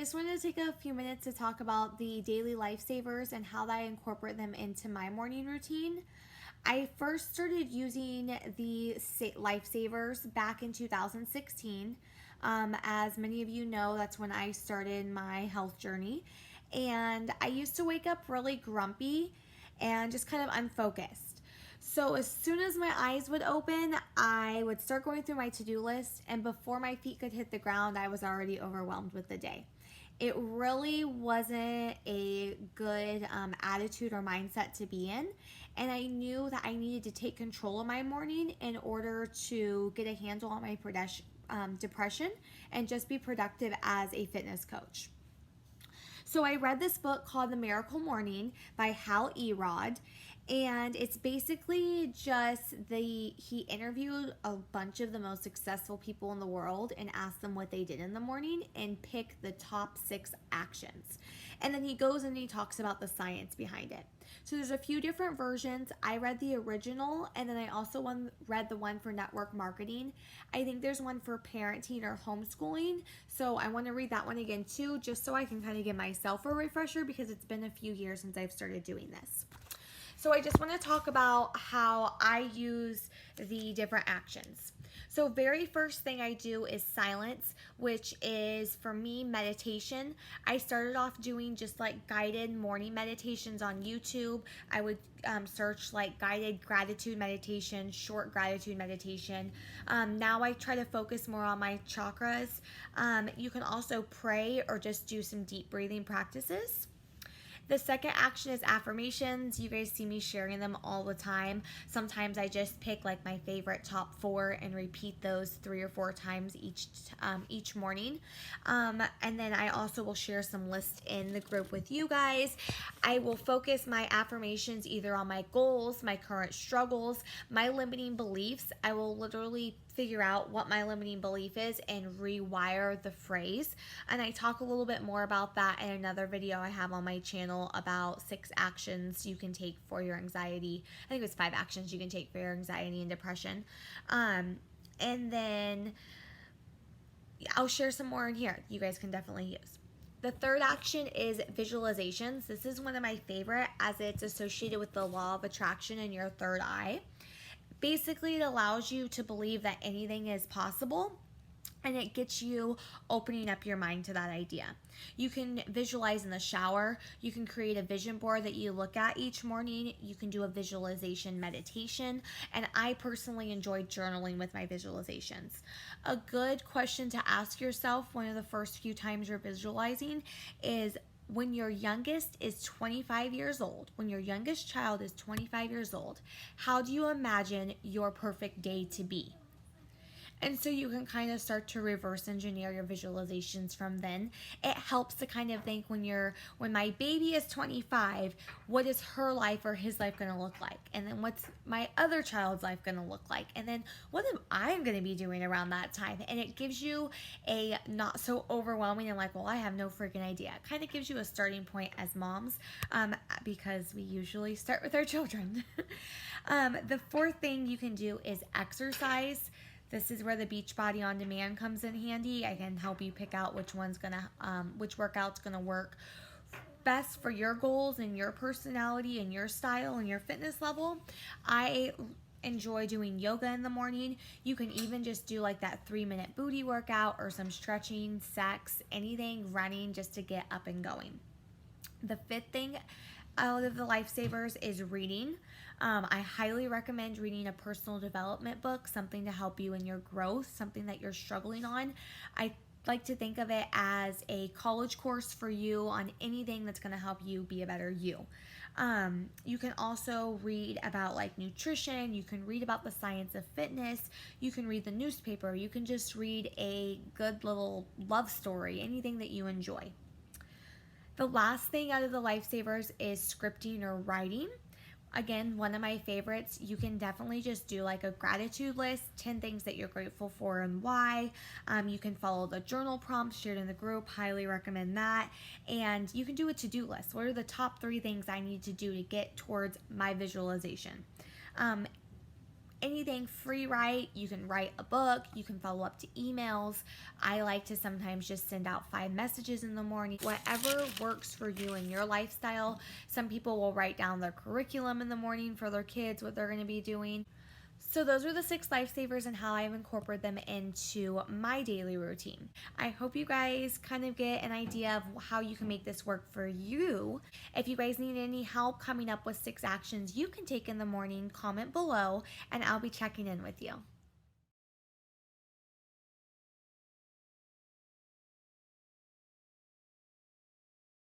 just wanted to take a few minutes to talk about the daily lifesavers and how I incorporate them into my morning routine. I first started using the lifesavers back in 2016. As many of you know, that's when I started my health journey. And I used to wake up really grumpy and just kind of unfocused. So as soon as my eyes would open, I would start going through my to-do list, and before my feet could hit the ground, I was already overwhelmed with the day. It really wasn't a good attitude or mindset to be in, and I knew that I needed to take control of my morning in order to get a handle on my depression and just be productive as a fitness coach. So I read this book called The Miracle Morning by Hal Elrod, and it's basically just he interviewed a bunch of the most successful people in the world and asked them what they did in the morning and pick the top 6 actions. And then he goes and he talks about the science behind it. So there's a few different versions. I read the original, and then I also read the one for network marketing. I think there's one for parenting or homeschooling. So I want to read that one again too, just so I can kind of give myself a refresher, because it's been a few years since I've started doing this. So I just want to talk about how I use the different actions. So very first thing I do is silence, which is for me meditation. I started off doing just like guided morning meditations on YouTube. I would search like guided gratitude meditation, short gratitude meditation. Now I try to focus more on my chakras. You can also pray or just do some deep breathing practices. The second action is affirmations. You guys see me sharing them all the time. Sometimes I just pick like my favorite top 4 and repeat those 3 or 4 times each morning. And then I also will share some lists in the group with you guys. I will focus my affirmations either on my goals, my current struggles, my limiting beliefs. I will literally figure out what my limiting belief is and rewire the phrase. And I talk a little bit more about that in another video I have on my channel about 6 actions you can take for your anxiety. I think it was 5 actions you can take for your anxiety and depression. And then I'll share some more in here you guys can definitely use. The third action is visualizations. This is one of my favorite as it's associated with the law of attraction in your third eye. Basically, it allows you to believe that anything is possible, and it gets you opening up your mind to that idea. You can visualize in the shower. You can create a vision board that you look at each morning. You can do a visualization meditation, and I personally enjoy journaling with my visualizations. A good question to ask yourself one of the first few times you're visualizing is, when your youngest is 25 years old, when your youngest child is 25 years old, how do you imagine your perfect day to be? And so you can kind of start to reverse engineer your visualizations from then. It helps to kind of think, when my baby is 25, what is her life or his life going to look like? And then what's my other child's life going to look like? And then what am I going to be doing around that time? And it gives you a not so overwhelming and like, well, I have no freaking idea. It kind of gives you a starting point as moms, because we usually start with our children. The fourth thing you can do is exercise. This is where the Beachbody On Demand comes in handy. I can help you pick out which workout's gonna work best for your goals and your personality and your style and your fitness level. I enjoy doing yoga in the morning. You can even just do like that 3-minute booty workout or some stretching, sex, anything, running, just to get up and going. The fifth thing out of the lifesavers is reading. I highly recommend reading a personal development book, something to help you in your growth, something that you're struggling on. I like to think of it as a college course for you on anything that's going to help you be a better you. You can also read about like nutrition. You can read about the science of fitness. You can read the newspaper. You can just read a good little love story, anything that you enjoy. The last thing out of the lifesavers is scripting or writing. Again, one of my favorites. You can definitely just do like a gratitude list, 10 things that you're grateful for and why. You can follow the journal prompts shared in the group. Highly recommend that. And you can do a to-do list. What are the top 3 things I need to do to get towards my visualization? anything free write. You can write a book, you can follow up to emails. I like to sometimes just send out 5 messages in the morning. Whatever works for you and your lifestyle. Some people will write down their curriculum in the morning for their kids, what they're going to be doing. So those are the 6 lifesavers and how I've incorporated them into my daily routine. I hope you guys kind of get an idea of how you can make this work for you. If you guys need any help coming up with 6 actions you can take in the morning, comment below and I'll be checking in with you.